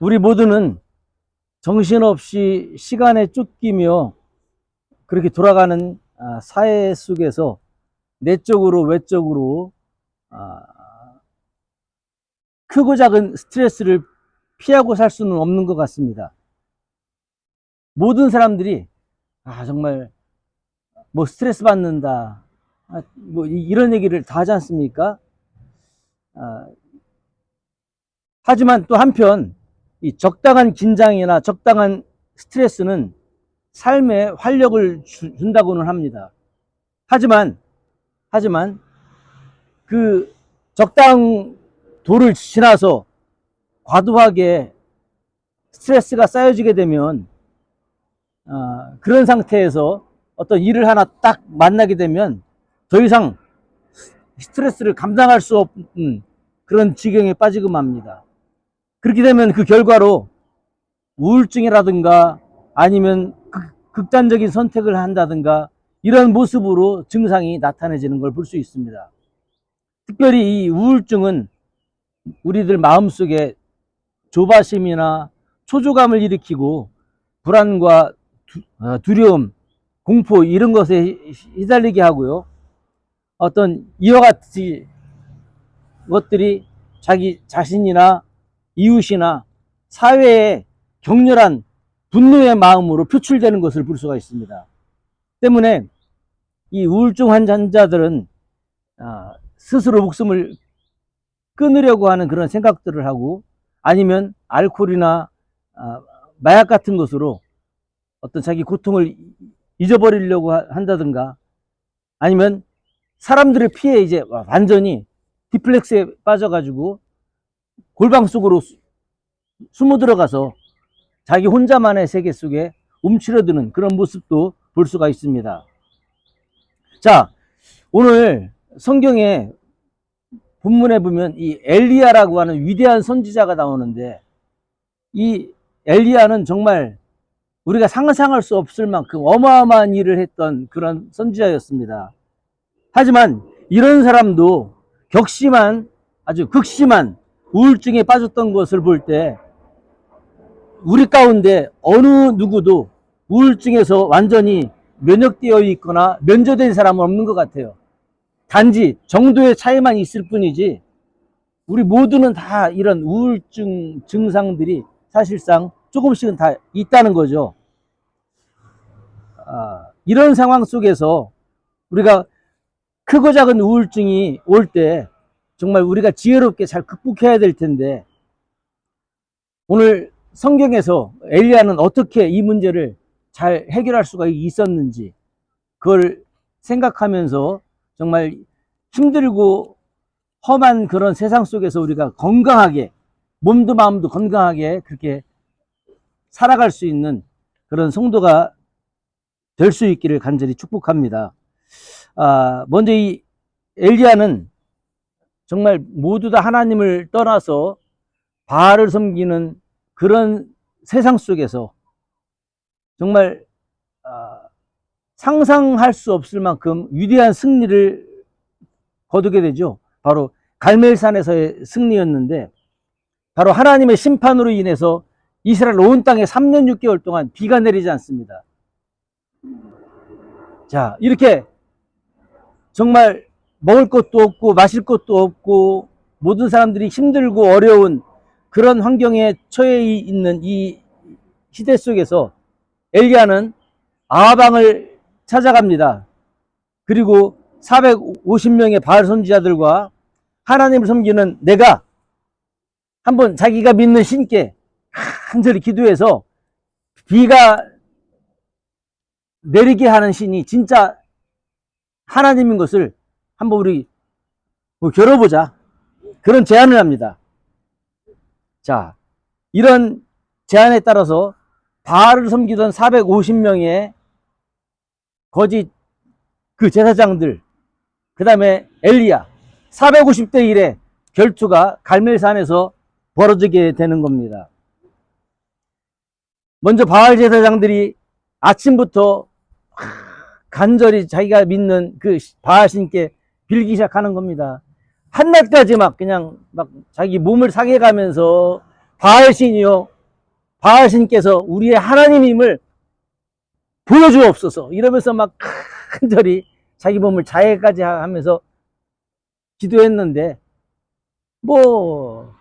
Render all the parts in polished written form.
우리 모두는 정신없이 시간에 쫓기며 그렇게 돌아가는 사회 속에서 내적으로 외적으로 크고 작은 스트레스를 피하고 살 수는 없는 것 같습니다. 모든 사람들이 정말 뭐 스트레스 받는다 뭐 이런 얘기를 다 하지 않습니까? 하지만 또 한편 이 적당한 긴장이나 적당한 스트레스는 삶에 활력을 준다고는 합니다. 하지만 그 적당 도를 지나서 과도하게 스트레스가 쌓여지게 되면 그런 상태에서 어떤 일을 하나 딱 만나게 되면 더 이상 스트레스를 감당할 수 없는 그런 지경에 빠지고 맙니다. 그렇게 되면 그 결과로 우울증이라든가 아니면 극단적인 선택을 한다든가 이런 모습으로 증상이 나타내지는 걸 볼 수 있습니다. 특별히 이 우울증은 우리들 마음속에 조바심이나 초조감을 일으키고 불안과 두려움, 공포 이런 것에 휘달리게 하고요. 어떤 이와 같이 것들이 자기 자신이나 이웃이나 사회에 격렬한 분노의 마음으로 표출되는 것을 볼 수가 있습니다. 때문에 이 우울증 환자들은 스스로 목숨을 끊으려고 하는 그런 생각들을 하고 아니면 알코올이나 마약 같은 것으로 어떤 자기 고통을 잊어버리려고 한다든가 아니면 사람들을 피해 이제 완전히 디플렉스에 빠져가지고 골방 속으로 숨어 들어가서 자기 혼자만의 세계 속에 움츠러드는 그런 모습도 볼 수가 있습니다. 자, 오늘 성경에 본문에 보면 이 엘리야라고 하는 위대한 선지자가 나오는데 이 엘리야는 정말 우리가 상상할 수 없을 만큼 어마어마한 일을 했던 그런 선지자였습니다. 하지만 이런 사람도 아주 극심한 우울증에 빠졌던 것을 볼 때 우리 가운데 어느 누구도 우울증에서 완전히 면역되어 있거나 면제된 사람은 없는 것 같아요. 단지 정도의 차이만 있을 뿐이지 우리 모두는 다 이런 우울증 증상들이 사실상 조금씩은 다 있다는 거죠. 이런 상황 속에서 우리가 크고 작은 우울증이 올 때 정말 우리가 지혜롭게 잘 극복해야 될 텐데 오늘 성경에서 엘리야는 어떻게 이 문제를 잘 해결할 수가 있었는지 그걸 생각하면서 정말 힘들고 험한 그런 세상 속에서 우리가 건강하게 몸도 마음도 건강하게 그렇게 살아갈 수 있는 그런 성도가 될 수 있기를 간절히 축복합니다. 먼저 이 엘리야는 정말 모두 다 하나님을 떠나서 바알을 섬기는 그런 세상 속에서 정말 상상할 수 없을 만큼 위대한 승리를 거두게 되죠. 바로 갈멜산에서의 승리였는데 바로 하나님의 심판으로 인해서 이스라엘 온 땅에 3년 6개월 동안 비가 내리지 않습니다. 자, 이렇게 정말 먹을 것도 없고 마실 것도 없고 모든 사람들이 힘들고 어려운 그런 환경에 처해 있는 이 시대 속에서 엘리야는 아하방을 찾아갑니다. 그리고 450명의 바알 선지자들과 하나님을 섬기는 내가 한번 자기가 믿는 신께 간절히 기도해서 비가 내리게 하는 신이 진짜 하나님인 것을 한번 우리 겨뤄보자. 그런 제안을 합니다. 자, 이런 제안에 따라서 바알을 섬기던 450명의 거짓 그 제사장들, 그 다음에 엘리야 450대 1의 결투가 갈멜산에서 벌어지게 되는 겁니다. 먼저 바알 제사장들이 아침부터 간절히 자기가 믿는 그 바알 신께 빌기 시작하는 겁니다. 한낮까지 그냥 자기 몸을 상해가면서 바알신이요, 바알신께서 우리의 하나님임을 보여주옵소서 이러면서 막 간절히 자기 몸을 자해까지 하면서 기도했는데 뭐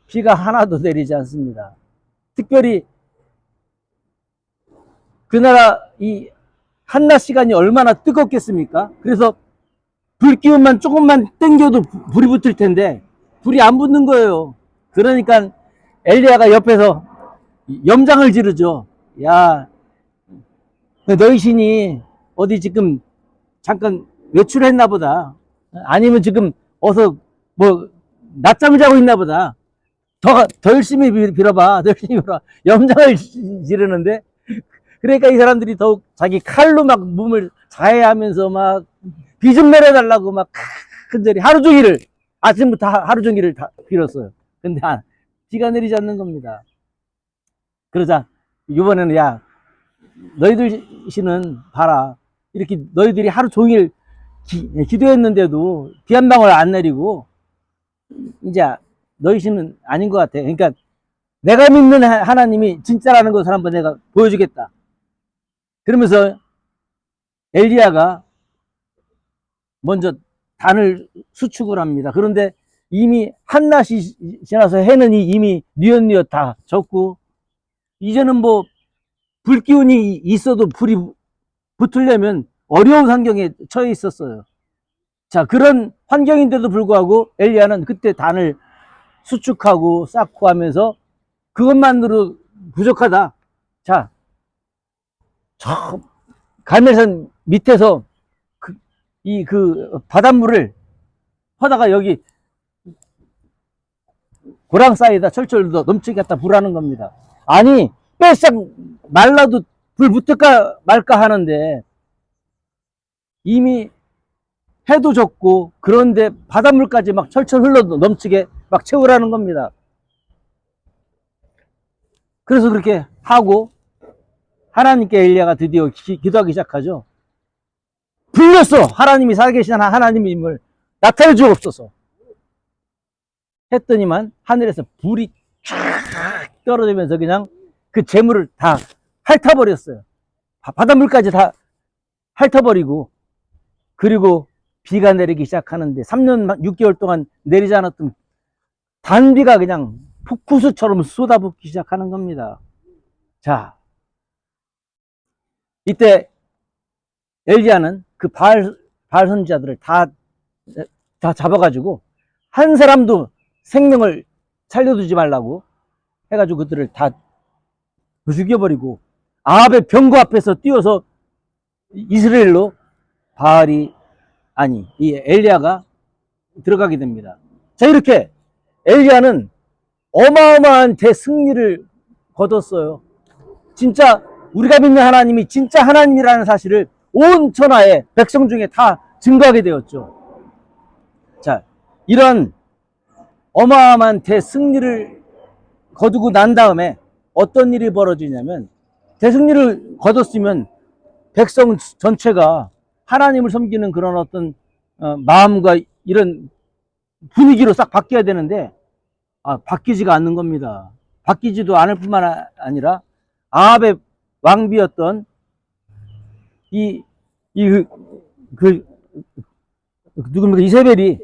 비가 하나도 내리지 않습니다. 특별히 그 나라 이 한낮 시간이 얼마나 뜨겁겠습니까? 그래서 불기운만 조금만 땡겨도 불이 붙을 텐데 불이 안 붙는 거예요. 그러니까 엘리야가 옆에서 염장을 지르죠. 야, 너희 신이 어디 지금 잠깐 외출했나 보다. 아니면 지금 어서 뭐 낮잠을 자고 있나 보다. 더 열심히 빌어봐. 더 열심히 빌어봐. 염장을 지르는데 그러니까 이 사람들이 더욱 자기 칼로 막 몸을 자해하면서 막 비 좀 내려달라고 막 간절히 하루 종일을 아침부터 하루 종일을 다 빌었어요. 근데 비가 내리지 않는 겁니다. 그러자 이번에는 야 너희들 신은 봐라 이렇게 너희들이 하루 종일 기도했는데도 비 한 방울 안 내리고 이제 너희 신은 아닌 것 같아. 그러니까 내가 믿는 하나님이 진짜라는 것을 한번 내가 보여주겠다. 그러면서 엘리야가 먼저 단을 수축을 합니다. 그런데 이미 한낮이 지나서 해는 이미 뉘엿뉘엿 다 졌고 이제는 뭐 불기운이 있어도 불이 붙으려면 어려운 환경에 처해 있었어요. 자, 그런 환경인데도 불구하고 엘리야는 그때 단을 수축하고 쌓고 하면서 그것만으로 부족하다. 자, 저 갈멜산 밑에서 그 바닷물을 퍼다가 여기 고랑 사이에다 철철 넘치게 갖다 부라는 겁니다. 아니 빼싹 말라도 불 붙을까 말까 하는데 이미 해도 졌고 그런데 바닷물까지 막 철철 흘러 넘치게 막 채우라는 겁니다. 그래서 그렇게 하고 하나님께 엘리야가 드디어 기도하기 시작하죠. 불렸어. 하나님이 살아계신 하나님임을 나타내 주옵소서 했더니만 하늘에서 불이 쫙 떨어지면서 그냥 그 재물을 다 핥아버렸어요. 바닷물까지 다 핥아버리고 그리고 비가 내리기 시작하는데 3년 6개월 동안 내리지 않았던 단비가 그냥 폭포수처럼 쏟아붓기 시작하는 겁니다. 자, 이때 엘리야는 그 바알 선지자들을 다 잡아가지고 한 사람도 생명을 살려두지 말라고 해가지고 그들을 다 죽여버리고 아합의 병거 앞에서 뛰어서 이스라엘로 이 엘리야가 들어가게 됩니다. 자, 이렇게 엘리야는 어마어마한 대승리를 거뒀어요. 진짜 우리가 믿는 하나님이 진짜 하나님이라는 사실을 온 천하의 백성 중에 다 증거하게 되었죠. 자, 이런 어마어마한 대승리를 거두고 난 다음에 어떤 일이 벌어지냐면 대승리를 거뒀으면 백성 전체가 하나님을 섬기는 그런 어떤 마음과 이런 분위기로 싹 바뀌어야 되는데 바뀌지가 않는 겁니다. 바뀌지도 않을 뿐만 아니라 아합의 왕비였던 누굽니까? 이세벨이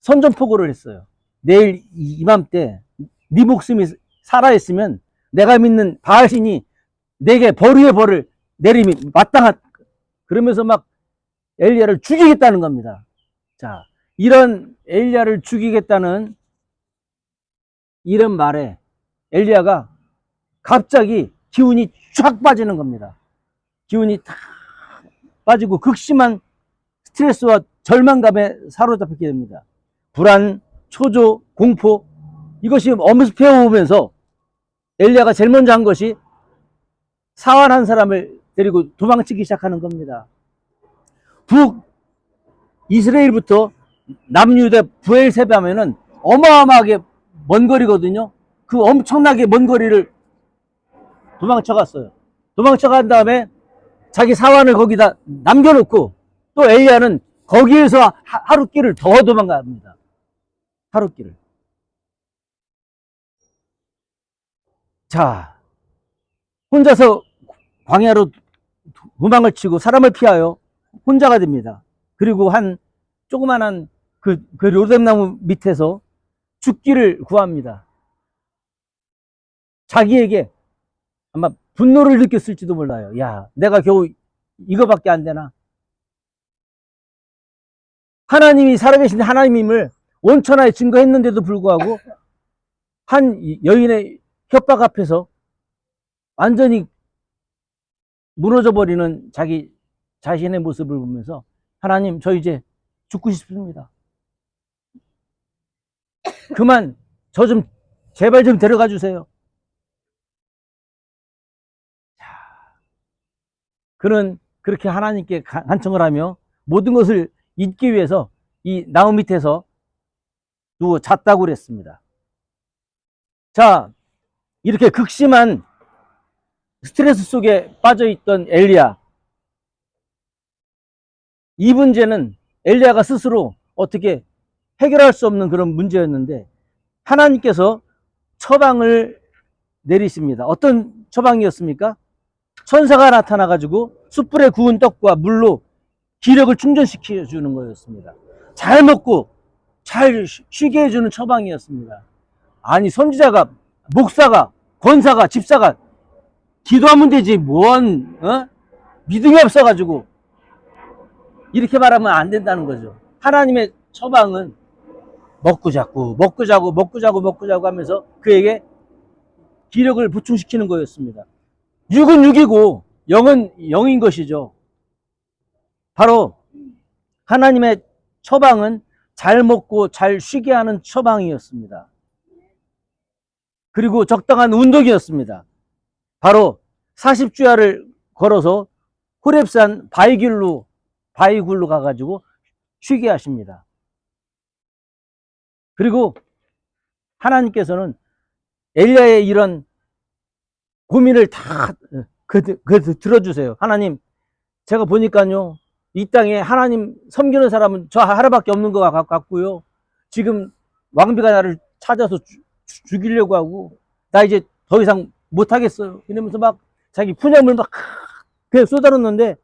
선전포고를 했어요. 내일 이맘때 네 목숨이 살아있으면 내가 믿는 바알신이 내게 벌 위에 벌을 내림이 마땅한 그러면서 막 엘리야를 죽이겠다는 겁니다. 자, 이런 엘리야를 죽이겠다는 이런 말에 엘리야가 갑자기 기운이 쫙 빠지는 겁니다. 기운이 다 빠지고 극심한 스트레스와 절망감에 사로잡히게 됩니다. 불안, 초조, 공포 이것이 엄습해 오면서 엘리야가 제일 먼저 한 것이 사환 한 사람을 데리고 도망치기 시작하는 겁니다. 북 이스라엘부터 남유대 부엘세바 하면은 어마어마하게 먼 거리거든요. 그 엄청나게 먼 거리를 도망쳐갔어요. 도망쳐간 다음에 자기 사환을 거기다 남겨놓고 또 엘리야는 거기에서 하루길을 더 도망갑니다. 하루길을. 자, 혼자서 광야로 도망을 치고 사람을 피하여 혼자가 됩니다. 그리고 한 조그만한 그 로뎀나무 밑에서 죽기를 구합니다. 자기에게 아마 분노를 느꼈을지도 몰라요. 야, 내가 겨우 이거밖에 안 되나? 하나님이 살아계신 하나님임을 원천하에 증거했는데도 불구하고 한 여인의 협박 앞에서 완전히 무너져버리는 자기 자신의 모습을 보면서 하나님, 저 이제 죽고 싶습니다. 그만 저 좀 제발 좀 데려가 주세요. 그는 그렇게 하나님께 간청을 하며 모든 것을 잊기 위해서 이 나무 밑에서 누워 잤다고 그랬습니다. 자, 이렇게 극심한 스트레스 속에 빠져있던 엘리야. 이 문제는 엘리야가 스스로 어떻게 해결할 수 없는 그런 문제였는데 하나님께서 처방을 내리십니다. 어떤 처방이었습니까? 천사가 나타나가지고 숯불에 구운 떡과 물로 기력을 충전시켜 주는 거였습니다. 잘 먹고 잘 쉬게 해주는 처방이었습니다. 아니, 선지자가, 목사가, 권사가, 집사가 기도하면 되지 뭔 믿음이 없어가지고 이렇게 말하면 안 된다는 거죠. 하나님의 처방은 먹고 자고 먹고 자고 먹고 자고 먹고 자고 하면서 그에게 기력을 보충시키는 거였습니다. 육은 육이고 영은 영인 것이죠. 바로 하나님의 처방은 잘 먹고 잘 쉬게 하는 처방이었습니다. 그리고 적당한 운동이었습니다. 바로 40주야를 걸어서 호렙산 바위굴로 가가지고 쉬게 하십니다. 그리고 하나님께서는 엘리야의 이런 고민을 다 들어주세요. 하나님, 제가 보니까요, 이 땅에 하나님 섬기는 사람은 저 하나밖에 없는 것 같고요. 지금 왕비가 나를 찾아서 죽이려고 하고 나 이제 더 이상 못하겠어요. 이러면서 막 자기 푸념을 막 그냥 쏟아놓는데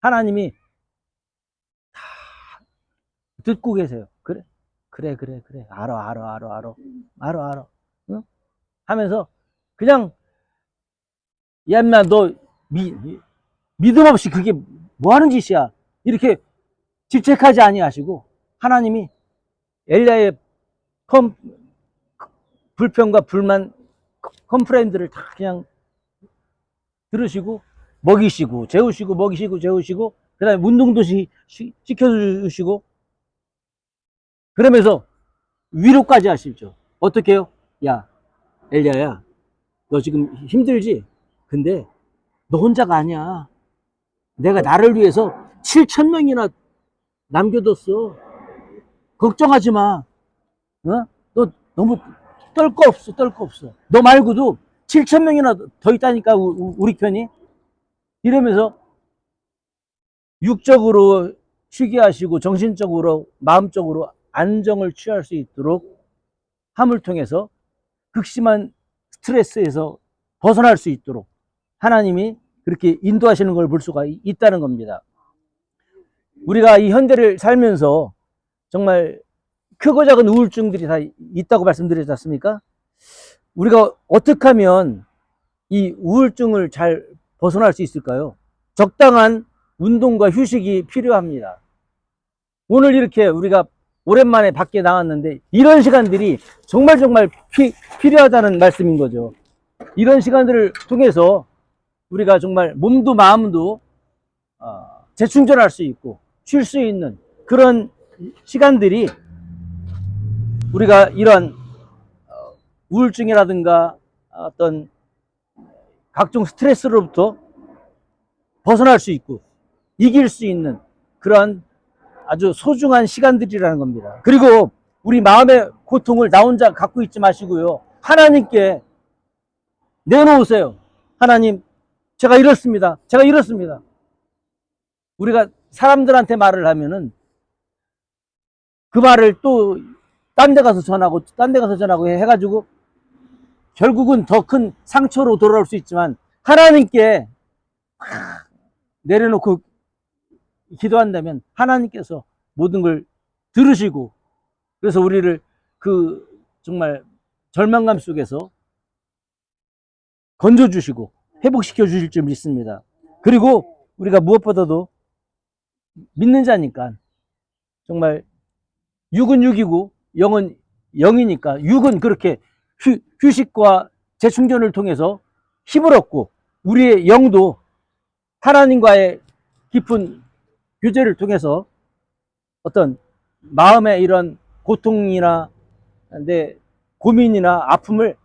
하나님이 다 듣고 계세요. 그래. 알아. 응? 하면서 그냥 야, 인마 너 믿음 없이 그게 뭐 하는 짓이야. 이렇게 집착하지 아니하시고 하나님이 엘리야의 불평과 불만, 컴플레인들을 다 그냥 들으시고 먹이시고 재우시고 먹이시고 재우시고 그 다음에 운동도 시켜주시고 그러면서 위로까지 하시죠. 어떻게 해요? 야, 엘리야야, 너 지금 힘들지? 근데 너 혼자가 아니야. 내가 나를 위해서 7,000명이나 남겨뒀어. 걱정하지 마. 너 너무 떨 거 없어. 너 말고도 7,000명이나 더 있다니까, 우리 편이. 이러면서 육적으로 쉬게 하시고 정신적으로, 마음적으로 안정을 취할 수 있도록 함을 통해서 극심한 스트레스에서 벗어날 수 있도록 하나님이 그렇게 인도하시는 걸 볼 수가 있다는 겁니다. 우리가 이 현대를 살면서 정말 크고 작은 우울증들이 다 있다고 말씀드렸지 않습니까? 우리가 어떻게 하면 이 우울증을 잘 벗어날 수 있을까요? 적당한 운동과 휴식이 필요합니다. 오늘 이렇게 우리가 오랜만에 밖에 나왔는데 이런 시간들이 정말 필요하다는 말씀인 거죠. 이런 시간들을 통해서 우리가 정말 몸도 마음도 재충전할 수 있고 쉴 수 있는 그런 시간들이 우리가 이런 우울증이라든가 어떤 각종 스트레스로부터 벗어날 수 있고 이길 수 있는 그런 아주 소중한 시간들이라는 겁니다. 그리고 우리 마음의 고통을 나 혼자 갖고 있지 마시고요. 하나님께 내놓으세요. 하나님, 제가 이렇습니다. 우리가 사람들한테 말을 하면은 그 말을 또 딴 데 가서 전하고 해가지고 결국은 더 큰 상처로 돌아올 수 있지만 하나님께 내려놓고 기도한다면 하나님께서 모든 걸 들으시고, 그래서 우리를 그 정말 절망감 속에서 건져주시고 회복시켜 주실 줄 믿습니다. 그리고 우리가 무엇보다도 믿는 자니까 정말 육은 육이고 영은 영이니까, 육은 그렇게 휴식과 재충전을 통해서 힘을 얻고, 우리의 영도 하나님과의 깊은 교제를 통해서 어떤 마음의 이런 고통이나 내 고민이나 아픔을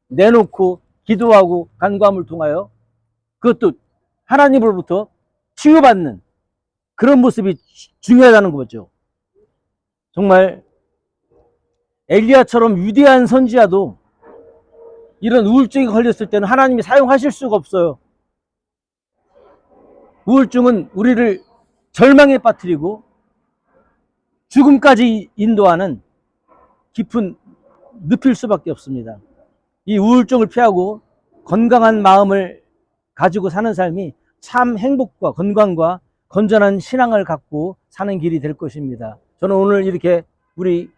내놓고 기도하고 간구함을 통하여 그것도 하나님으로부터 치유받는 그런 모습이 중요하다는 거죠. 정말 엘리야처럼 위대한 선지자도 이런 우울증이 걸렸을 때는 하나님이 사용하실 수가 없어요. 우울증은 우리를 절망에 빠뜨리고 죽음까지 인도하는 깊은 늪일 수밖에 없습니다. 이 우울증을 피하고 건강한 마음을 가지고 사는 삶이 참 행복과 건강과 건전한 신앙을 갖고 사는 길이 될 것입니다. 저는 오늘 이렇게 우리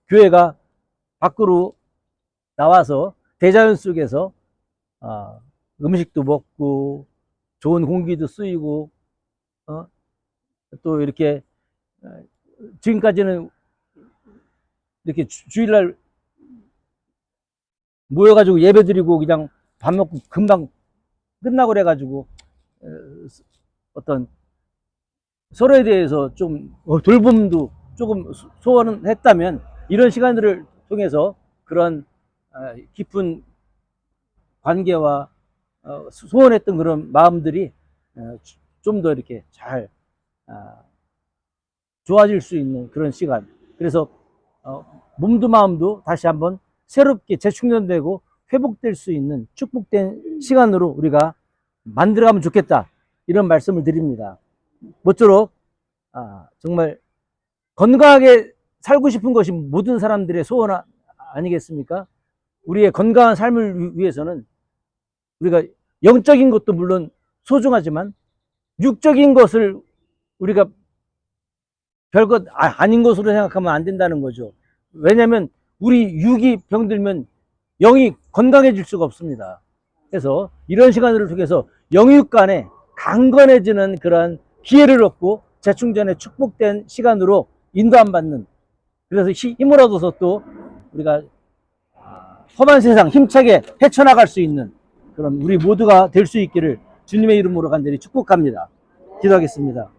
교회가 밖으로 나와서 대자연 속에서 음식도 먹고 좋은 공기도 쓰이고 또 이렇게 지금까지는 이렇게 주일날 모여가지고 예배드리고 그냥 밥 먹고 금방 끝나고 그래가지고 어떤 서로에 대해서 좀 돌봄도 조금 소원은 했다면, 이런 시간들을 통해서 그런 깊은 관계와 소원했던 그런 마음들이 좀 더 이렇게 잘 좋아질 수 있는 그런 시간, 그래서 몸도 마음도 다시 한번 새롭게 재충전되고 회복될 수 있는 축복된 시간으로 우리가 만들어가면 좋겠다, 이런 말씀을 드립니다. 모쪼록 정말 건강하게 살고 싶은 것이 모든 사람들의 소원 아니겠습니까? 우리의 건강한 삶을 위해서는 우리가 영적인 것도 물론 소중하지만 육적인 것을 우리가 별것 아닌 것으로 생각하면 안 된다는 거죠. 왜냐하면 우리 육이 병들면 영이 건강해질 수가 없습니다. 그래서 이런 시간을 통해서 영육 간에 강건해지는 그런 기회를 얻고 재충전에 축복된 시간으로 인도함 받는, 그래서 힘을 얻어서 또 우리가 험한 세상 힘차게 헤쳐나갈 수 있는 그런 우리 모두가 될 수 있기를 주님의 이름으로 간절히 축복합니다. 기도하겠습니다.